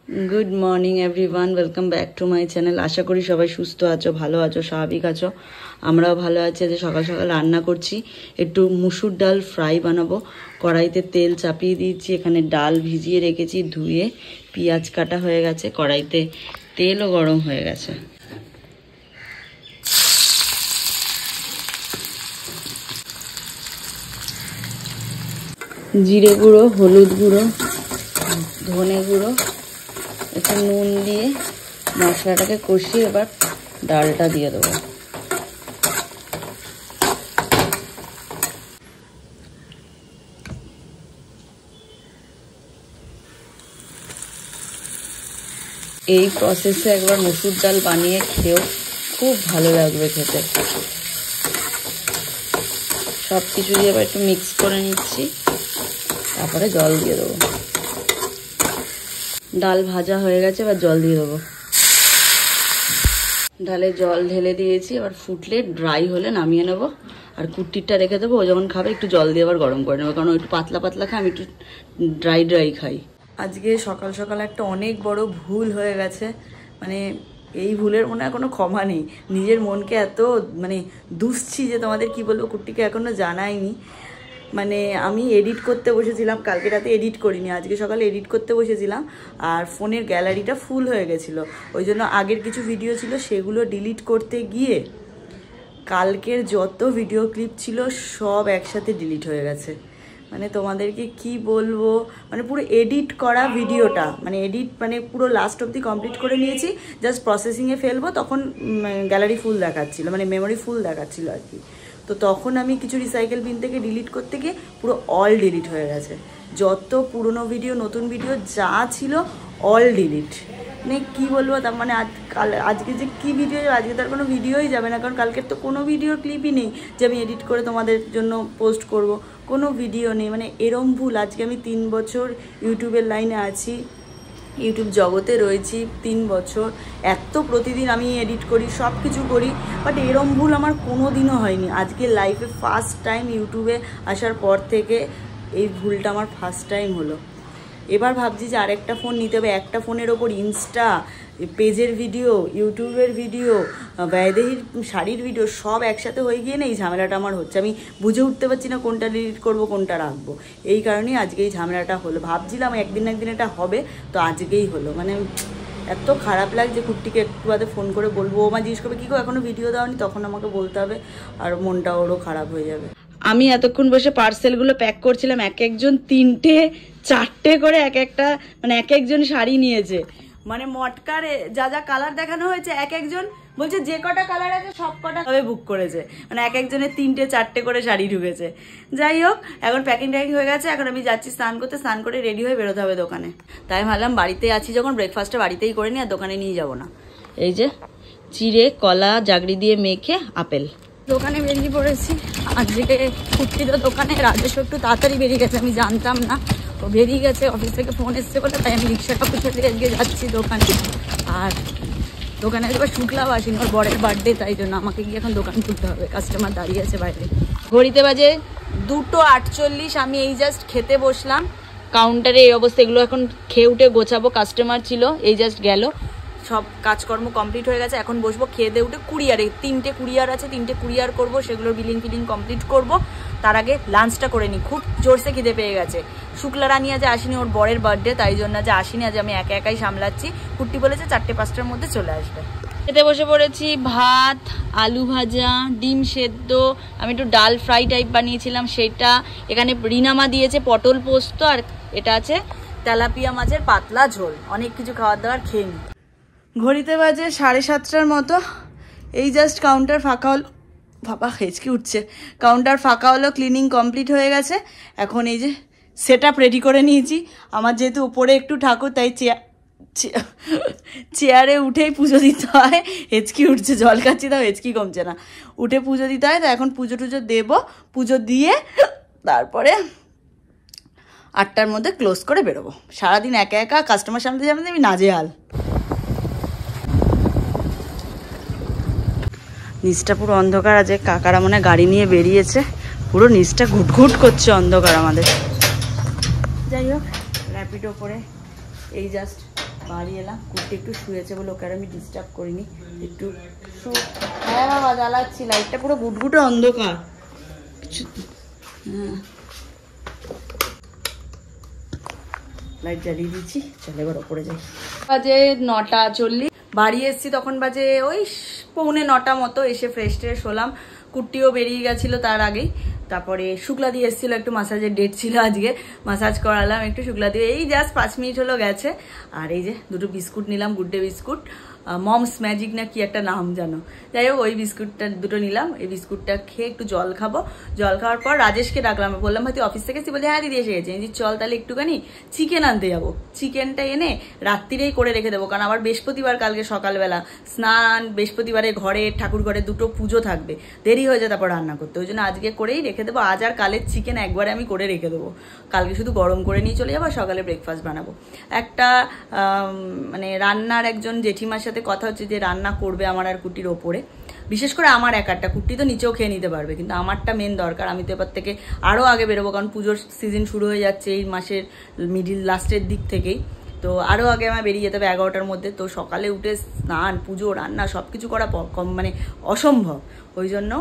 Good morning everyone welcome back to my channel. आशा करी सबाई सुस्थ आछो, भालो आछो, स्वाभाविक आछो। आमराओ भालो आछि। जे सकाल सकाल रान्ना करछि, एकटु मुसुर डाल फ्राई बानाबो। कड़ाईते तेल चापिয়ে দিয়েছি, এখানে ডাল ভিজিয়ে রেখেছি ধুয়ে। পেঁয়াজ কাটা হয়ে গেছে, কড়াইতে তেলও গরম হয়ে গেছে। জিরে গুঁড়ো, হলুদ গুঁড়ো, ধনে গুঁড়ো, একটু নুন দিয়ে মশলাটাকে কষিয়ে এবার ডালটা দিয়ে দেবো। এই প্রসেসে একবার মসুর ডাল বানিয়ে খেয়েও খুব ভালো লাগবে খেতে। সব কিছু দিয়ে এবার একটু মিক্স করে নিচ্ছি, তারপরে জল দিয়ে দেবো। ডাল ভাজা হয়ে গেছে, এবার জল দিয়ে দেবো। ডালে জল ঢেলে দিয়েছি, এবার ফুটলে ড্রাই হলে নামিয়ে নেবো। আর কুট্টিটা রেখে দেবো, ও যখন খাবে একটু জল দিয়ে আবার গরম করে নেবো, কারণ একটু পাতলা পাতলা খাই, আমি একটু ড্রাই ড্রাই খাই। আজকে সকাল সকাল একটা অনেক বড় ভুল হয়ে গেছে, মানে এই ভুলের মনে হয় কোনো ক্ষমা নেই। নিজের মনকে এত দুষছি যে তোমাদের কি বলবো, কুট্টিকে এখনো জানাইনি। আমি এডিট করতে বসেছিলাম, কালকে রাতে এডিট করিনি, আজকে সকালে এডিট করতে বসেছিলাম, আর ফোনের গ্যালারিটা ফুল হয়ে গেছিলো। ওই জন্য আগের কিছু ভিডিও ছিল সেগুলো ডিলিট করতে গিয়ে কালকের যত ভিডিও ক্লিপ ছিল সব একসাথে ডিলিট হয়ে গেছে। তোমাদেরকে কি বলবো, পুরো এডিট করা ভিডিওটা এডিট পুরো লাস্ট অবধি কমপ্লিট করে নিয়েছি, জাস্ট প্রসেসিংয়ে ফেলবো, তখন গ্যালারি ফুল দেখাচ্ছিল, মেমোরি ফুল দেখাচ্ছিল আর কি। তো তখন আমি কিছু রিসাইকেল বিন থেকে ডিলিট করতে গিয়ে পুরো অল ডিলিট হয়ে গেছে। যত পুরনো ভিডিও নতুন ভিডিও যা ছিল অল ডিলিট। কি বলবো, তার আজকে যে কি ভিডিও, আজকে তার কোনো ভিডিওই যাবে না, কারণ কালকের তো কোনো ভিডিওর ক্লিপই নেই যে আমি এডিট করে তোমাদের জন্য পোস্ট করব, কোনো ভিডিও নেই। এরম ভুল। আজকে আমি 3 বছর ইউটিউবের লাইনে আছি, ইউটিউব জগতে রয়েছি 3 বছর, এত প্রতিদিন আমি এডিট করি, সব কিছু করি, বাট এরম ভুল আমার কোনো দিনও হয়নি। আজকে লাইফে ফার্স্ট টাইম ইউটিউবে আসার পর থেকে এই ভুলটা আমার ফার্স্ট টাইম হলো। এবার ভাবছি যে আরেকটা ফোন নিতে হবে, একটা ফোনের ওপর ইনস্টা পেজের ভিডিও, ইউটিউবের ভিডিও, ব্যয়দেহীর শাড়ির ভিডিও সব একসাথে হয়ে গিয়ে না এই ঝামেলাটা আমার হচ্ছে। আমি বুঝে উঠতে পারছি না কোনটা ডিলিট করবো কোনটা রাখবো, এই কারণেই আজকে এই ঝামেলাটা হলো। ভাবছিলাম একদিন না একদিন এটা হবে, তো আজকেই হলো। এত খারাপ লাগছে। কুট্টিকে একটু বাদে ফোন করে বলবো, ও মা জিজ্ঞেস করবে কী গো এখনও ভিডিও দাওনি, তখন আমাকে বলতে হবে, আর মনটা ওরও খারাপ হয়ে যাবে। আমি এতক্ষণ বসে পার্সেলগুলো প্যাক করছিলাম, এক একজন 3টে 4টে করে এক একটা এক একজন শাড়ি নিয়েছে। মটকারে যা যা কালার দেখানো হয়েছে এক একজন বলছে যে কটা কালার আছে সব কটা তবে বুক করেছে। এক একজনের 3টে 4টে করে শাড়ি ঢুকেছে। যাই হোক, এখন প্যাকিং ট্যাকিং হয়ে গেছে, এখন আমি যাচ্ছি স্নান করতে, স্নান করে রেডি হয়ে বেরোতে হবে দোকানে। তাই ভাবলাম বাড়িতে আছি যখন ব্রেকফাস্টটা বাড়িতেই করে নিই, আর দোকানে নিয়ে যাবো না। এই যে চিড়ে, কলা, জাগরি দিয়ে মেখে আপেল। দোকানে বেরিয়ে পড়েছি। আজকে কুট্টি তো দোকানে, রাজেশ একটু তাড়াতাড়ি বেরিয়ে গেছে, আমি জানতাম না ও বেরিয়ে গেছে, অফিস থেকে ফোন এসছে বলে, তাই আমি রিক্সাটা খুঁজে আজকে যাচ্ছি দোকানে। আর দোকানে এবার শুক্লাও আসেনি, ওর বরের বার্থডে, তাই জন্য আমাকে গিয়ে এখন দোকান খুলতে হবে। কাস্টমার দাঁড়িয়ে আছে বাইরে। ঘড়িতে বাজে 2:48, আমি এই জাস্ট খেতে বসলাম। কাউন্টারে এই অবস্থা, এগুলো এখন খেয়ে উঠে গোছাবো। কাস্টমার ছিল, এই জাস্ট গেল, সব কাজকর্ম কমপ্লিট হয়ে গেছে। এখন বসবো খেয়ে দিয়ে উঠে কুরিয়ারে, 3টে কুরিয়ার আছে, 3টে কুরিয়ার করবো, সেগুলোর বিলিং ফিলিং কমপ্লিট করব। তার আগে লাঞ্চটা করে নিই, খুব জোরসে খিদে পেয়ে গেছে। শুক্লা রানী আজ আসেনি, ওর বরের বার্থডে, তাই জন্য আজ আসেনি, আজ আমি একা একাই সামলাচ্ছি। কুট্টি বলেছে 4টে-5টার মধ্যে চলে আসবে। খেতে বসে পড়েছি। ভাত, আলু ভাজা, ডিম সেদ্ধ, আমি একটু ডাল ফ্রাই টাইপ বানিয়েছিলাম সেটা, এখানে রিনামা দিয়েছে পটল পোস্ত, আর এটা আছে তেলাপিয়া মাছের পাতলা ঝোল। অনেক কিছু খাবার দাবার খেয়ে নিই। ঘড়িতে বাজে 7:30টার মতো। এই জাস্ট কাউন্টার ফাঁকা হলো, বাবা হেঁচকি উঠছে, কাউন্টার ফাঁকা হলো, ক্লিনিং কমপ্লিট হয়ে গেছে। এখন এই যে সেট আপ রেডি করে নিয়েছি। আমার যেহেতু উপরে একটু ঠাকুর, তাই চেয়ারে উঠেই পুজো দিতে হয়। হেঁচকি উঠছে, জল খাচ্ছি তাও হেঁচকি কমছে না, উঠে পুজো দিতে হয়। তো এখন পুজো টুজো দেবো, পুজো দিয়ে তারপরে 8টার মধ্যে ক্লোজ করে বেরোবো। সারাদিন একা একা কাস্টমার সামনে সামনে আমি নাজেহাল। নিচটা পুরো অন্ধকার, আছে কাকারা মনে গাড়ি নিয়ে বেরিয়েছে, পুরো নিচটা ঘুটঘুট করছে অন্ধকার আমাদের। যাই হোক, র্যাপিডো করে এই জাস্ট বাড়ি এলাম, কুর্তি একটু শুয়েছে বলে ওকে আর আমি ডিস্টার্ব করিনি, একটু হ্যাঁ বাবা জ্বালাচ্ছি, লাইটটা পুরো গুটগুটে অন্ধকার। হ্যাঁ লাইট জ্বালিয়ে দিচ্ছি, চলে এবার ওপরে যাই। বাজে 9:40, বাড়ি এসছি তখন বাজে ওই 8:45 মতো। এসে ফ্রেশ ট্রেশ হলাম, কুর্তিও বেরিয়ে গেছিলো তার আগেই। তারপরে শুক্লা দিয়ে এসেছিলো, একটু মাসাজের ডেট ছিল আজকে, মাসাজ করালাম একটু শুক্লা দিয়ে, এই জাস্ট 5 মিনিট হলো গেছে। আর এই যে দুটো বিস্কুট নিলাম, good day biscuit, moms magic না কি একটা নাম জানো, যাই হোক ওই বিস্কুটটা দুটো নিলাম। এই বিস্কুটটা খেয়ে একটু জল খাবো, জল খাওয়ার পর রাজেশকে ডাকলাম, বললাম ভাই তুই অফিস থেকে এসেছি, বলছে হ্যাঁ দিদি এসে গেছে। চল তাহলে একটুখানি চিকেন আনতে যাবো, চিকেনটা এনে রাত্রিরেই করে রেখে দেবো, কারণ আবার বৃহস্পতিবার কালকে সকালবেলা স্নান, বৃহস্পতিবারে ঘরে ঠাকুর ঘরে দুটো পুজো থাকবে, দেরি হয়ে যায় তারপর রান্না করতে, ওই জন্য আজকে করেই রেখে দেবো। আজ আর কালের চিকেন একবারে আমি করে রেখে দেবো, কালকে শুধু গরম করে নিয়ে চলে যাবো, সকালে ব্রেকফাস্ট বানাবো। একটা মানে রান্নার একজন জেঠিমার সাথে কথা হচ্ছে যে রান্না করবে আমার আর কুটির ওপরে, বিশেষ করে আমার একারটা, কুটি তো নিচেও খেয়ে নিতে পারবে, কিন্তু আমারটা মেন দরকার। আমি তো এবার থেকে আরও আগে বেরোবো, কারণ পুজোর সিজন শুরু হয়ে যাচ্ছে এই মাসের মিডিল লাস্টের দিক থেকেই, তো আরও আগে আমার বেরিয়ে যেতে হবে 11টার মধ্যে। তো সকালে উঠে স্নান পুজো রান্না সব কিছু করা মানে অসম্ভব, ওই জন্য।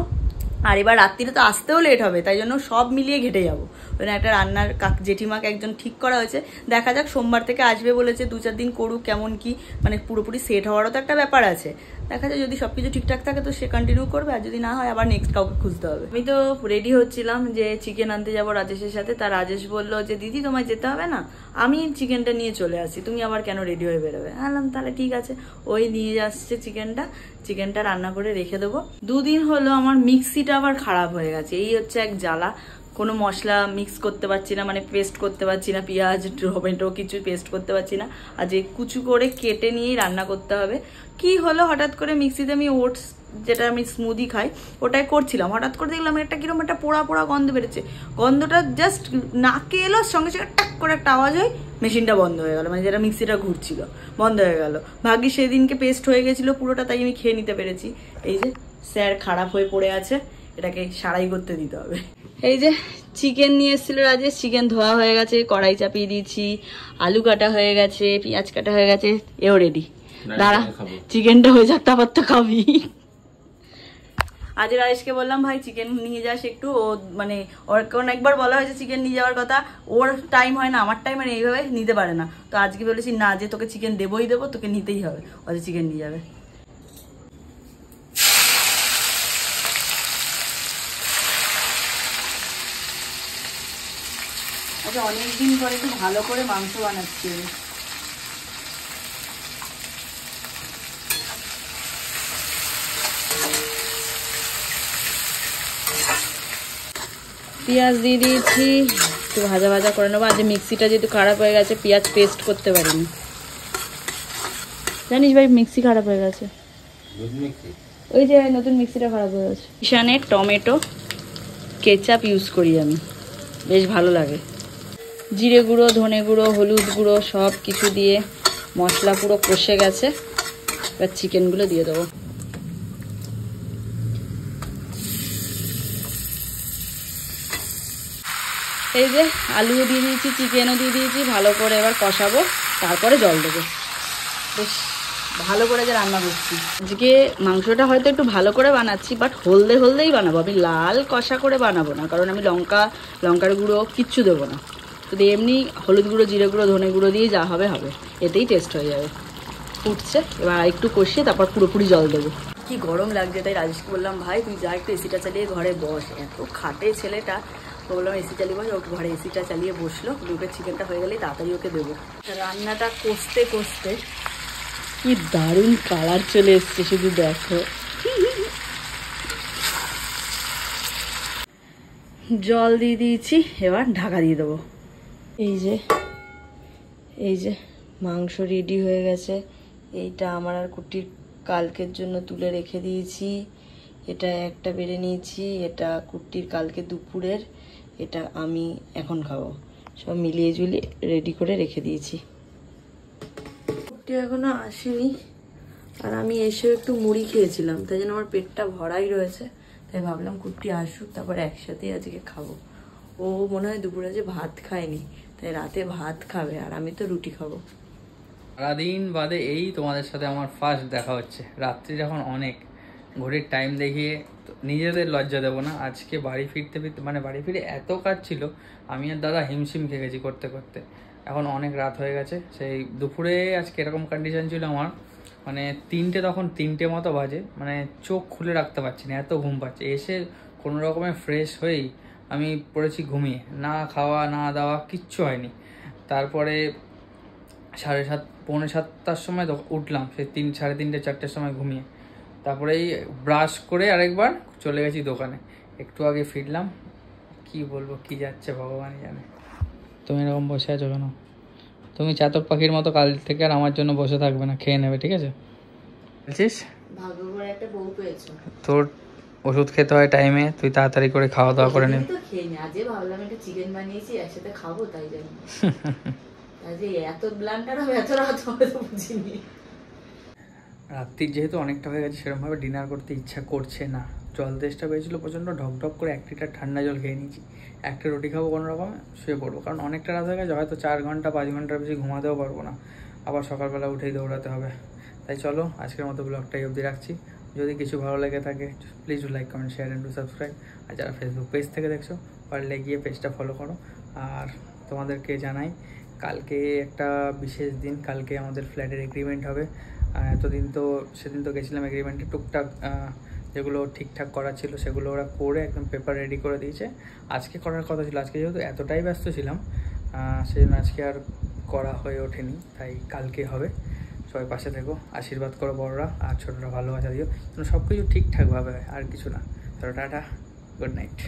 আর এবার রাত্রিরে তো আসতেও লেট হবে, তাই জন্য সব মিলিয়ে ঘেটে যাবো। ওই একটা রান্নার জেঠিমাকে একজন ঠিক করা হয়েছে, দেখা যাক সোমবার থেকে আসবে বলেছে, 2-4 দিন করুক, কেমন কি মানে পুরোপুরি সেট হওয়ারও তো একটা ব্যাপার আছে। দেখা যায় যদি সবকিছু ঠিকঠাক থাকে তো সে কন্টিনিউ করবে, আর যদি না হয় আবার নেক্সট কাউকে খুঁজতে হবে। আমি তো রেডি হচ্ছিলাম যে চিকেন আনতে যাবো রাজেশের সাথে, তা রাজেশ বললো যে দিদি তোমায় যেতে হবে না, আমি চিকেনটা নিয়ে চলে আসি, তুমি আবার কেন রেডি হয়ে বেরোবে। বললাম তাহলে ঠিক আছে, ওই নিয়ে আসছে চিকেনটা রান্না করে রেখে দেবো। 2 দিন হলো আমার মিক্সিটা আবার খারাপ হয়ে গেছে, এই হচ্ছে এক জ্বালা, কোনো মশলা মিক্স করতে পারছি না, মানে পেস্ট করতে পারছি না, পেঁয়াজ টমেটো কিছু পেস্ট করতে পারছি না, আর যে কুচু করে কেটে নিয়েই রান্না করতে হবে। কি হলো হঠাৎ করে মিক্সিতে আমি ওটস, যেটা আমি স্মুদি খাই ওটাই করছিলাম, হঠাৎ করে দেখলাম একটা কিরকম একটা পোড়া পোড়া গন্ধ বেরোচ্ছে, গন্ধটা জাস্ট নাকে এলো, সঙ্গে সঙ্গে টাক করে একটা আওয়াজ হয়, মেশিনটা বন্ধ হয়ে গেল, মানে যেটা মিক্সিটা ঘুরছিল বন্ধ হয়ে গেল। ভাগ্যি সেদিনকে পেস্ট হয়ে গেছিলো পুরোটা, তাই আমি খেয়ে নিতে পেরেছি। এই যে স্যার খারাপ হয়ে পড়ে আছে, এটাকে সারাই করতে দিতে হবে। এই যে চিকেন নিয়ে এসেছিল রাজেশ, চিকেন ধোয়া হয়ে গেছে, কড়াই চাপিয়ে দিয়েছি, আলু কাটা হয়ে গেছে, পেঁয়াজ কাটা হয়ে গেছে, এও রেডি। দাঁড়া চিকেনটা হয়ে যাক তারপর তো খাবি। আজ রাজেশকে বললাম ভাই চিকেন নিয়ে যাস একটু, ও মানে ওর কারণ একবার বলা হয়েছে চিকেন নিয়ে যাওয়ার কথা, ওর টাইম হয় না আমার টাইম, মানে এইভাবে নিতে পারে না, তো আজকে বলেছি না যে তোকে চিকেন দেবোই দেবো, তোকে নিতেই হবে, ও যে চিকেন নিয়ে যাবে। আচ্ছা অনেকদিন পরে একটু ভালো করে মাংস বানাচ্ছি। পেঁয়াজ দিয়ে দিয়েছি, একটু ভাজা ভাজা করে নেবো। আজ মিক্সিটা যেহেতু খারাপ হয়ে গেছে, পেঁয়াজ পেস্ট করতে পারিনি, জানিস ভাই মিক্সি খারাপ হয়ে গেছে, ওই যে নতুন মিক্সিটা খারাপ হয়ে গেছে। এখানে টমেটো কেচাপ ইউজ করি আমি, বেশ ভালো লাগে। জিরে গুঁড়ো, ধনে গুঁড়ো, হলুদ গুঁড়ো সব কিছু দিয়ে মশলা পুরো কষে গেছে, এবার চিকেনগুলো দিয়ে দেবো। এই যে আলুও দিয়ে দিয়েছি, চিকেনও দিয়ে দিয়েছি, ভালো করে এবার কষাবো, তারপরে জল দেবো। বেশ ভালো করে যে রান্না করছি আজকে, মাংসটা হয়তো একটু ভালো করে বানাচ্ছি, বাট হলদেই বানাবো, আমি লাল কষা করে বানাবো না, কারণ আমি লঙ্কার গুঁড়ো কিচ্ছু দেবো না, তো এমনি হলুদ গুঁড়ো, জিরে গুঁড়ো, ধনে গুঁড়ো দিয়ে যা হবে হবে, এতেই টেস্ট হয়ে যাবে। ফুটছে, এবার একটু কষিয়ে তারপর পুরোপুরি জল দেবো। কি গরম লাগছে, তাই রাজেশকে বললাম ভাই তুই যা একটু এসিটা চালিয়ে ঘরে বস, এত খাটে ছেলেটা, বললাম এসি চালিয়ে বসে, ওকে ঘরে এসিটা চালিয়ে বসলো, ওকে চিকেনটা হয়ে গেলেই তাড়াতাড়ি ওকে দেবো। রান্নাটা কষতে কষতে কি দারুণ কালার চলে এসছে, শুধু দেখো। জল দিয়ে দিয়েছি, এবার ঢাকা দিয়ে দেবো। এই যে মাংস রেডি হয়ে গেছে, এইটা আমার আর কুটির কালকের জন্য তুলে রেখে দিয়েছি, এটা একটা বেড়ে নিয়েছি, এটা কুটির কালকে দুপুরের, এটা আমি এখন খাবো, সব মিলিয়ে ঝুলিয়ে রেডি করে রেখে দিয়েছি। কুটি এখনো আসেনি, আর আমি এসেও একটু মুড়ি খেয়েছিলাম, তাই জন্য আমার পেটটা ভরাই রয়েছে, তাই ভাবলাম কুটি আসুক তারপর একসাথেই আজকে খাবো। ও মনে হয় দুপুরে যে ভাত খায়নি, তাই রাতে ভাত খাবে, আর আমি তো রুটি খাবো। সারাদিন বাদে এই তোমাদের সাথে আমার ফার্স্ট দেখা হচ্ছে। রাত্রি যখন অনেক, ঘড়ির টাইম দেখিয়ে নিজেদের লজ্জা দেবো না। আজকে বাড়ি ফিরতে মানে বাড়ি ফিরে এত কাজ ছিল, আমি আর দাদা হিমশিম খেয়ে গেছি করতে করতে। এখন অনেক রাত হয়ে গেছে। সেই দুপুরে আজকে এরকম কন্ডিশন ছিল আমার, মানে তখন 3টে মতো বাজে, মানে চোখ খুলে রাখতে পারছি না, এত ঘুম পাচ্ছে। এসে কোনো রকমে ফ্রেশ হয়েই আমি পড়েছি ঘুমিয়ে, না খাওয়া না দাওয়া কিচ্ছু হয়নি। তারপরে 7:30 পৌনে 7টার সময় উঠলাম, সেই 3, সাড়ে 3টে 4টের সময় ঘুমিয়ে। তারপরেই ব্রাশ করে আরেকবার চলে গেছি দোকানে। একটু আগে ফিরলাম। কি বলবো, কি যাচ্ছে ভগবানই জানে। তুমি এরকম বসে আছো কেন? তুমি চাতক পাখির মতো কাল থেকে আর আমার জন্য বসে থাকবে না, খেয়ে নেবে, ঠিক আছে? বলছিস ভাগ্য করে একটা বউ পেয়েছো। তোর ওষুধ খেতে হয় টাইমে, তুই তাড়াতাড়ি করে খাওয়া দাওয়া করে নিবি। তো খেয়ে নি, আজকে ভাবলাম একটা চিকেন বানিয়েছি একসাথে খাবো, তাই জন্য। আজকে এত ব্লান্ডার হবে এত রাত হবে তো বুঝিনি। রাত্রির যেহেতু অনেকটা হয়ে গেছে, সেরকমভাবে ডিনার করতে ইচ্ছা করছে না। জল তেষ্টা পেয়েছিল প্রচণ্ড, ঢক করে 1 লিটার ঠান্ডা জল খেয়ে নিয়েছি। একটা রুটি খাবো কোনো রকমে, শুয়ে পড়বো, কারণ অনেকটা রাত হয়ে গেছে। হয়তো 4 ঘন্টা 5 ঘন্টার বেশি ঘুমাতেও পারবো না, আবার সকালবেলা উঠেই দৌড়াতে হবে। তাই চলো আজকের মতো ব্লগটাই অবধি রাখছি। যদি কিছু ভালো লেগে থাকে please do like, comment, share and do subscribe. আর যারা ফেসবুক পেজ থেকে দেখছো পারলে গিয়ে পেজটা ফলো করো। আর তোমাদেরকে জানাই কালকে একটা বিশেষ দিন, কালকে আমাদের ফ্ল্যাটের এগ্রিমেন্ট হবে। এতদিন তো সেদিন তো গেছিলাম এগ্রিমেন্টে, টুকটাক যেগুলো ঠিকঠাক করা ছিল সেগুলো ওরা করে একদম পেপার রেডি করে দিয়েছে। আজকে করার কথা ছিল, আজকে যেহেতু এতটাই ব্যস্ত ছিলাম সেই জন্য আজকে আর করা হয়ে ওঠেনি, তাই কালকে হবে। সবাই পাশে থেকো, আশীর্বাদ করো বড়রা, আর ছোটরা ভালোবাসা দিও, সব কিছু ঠিকঠাকভাবে হয়, আর কিছু না। চলো টাটা, গুড নাইট।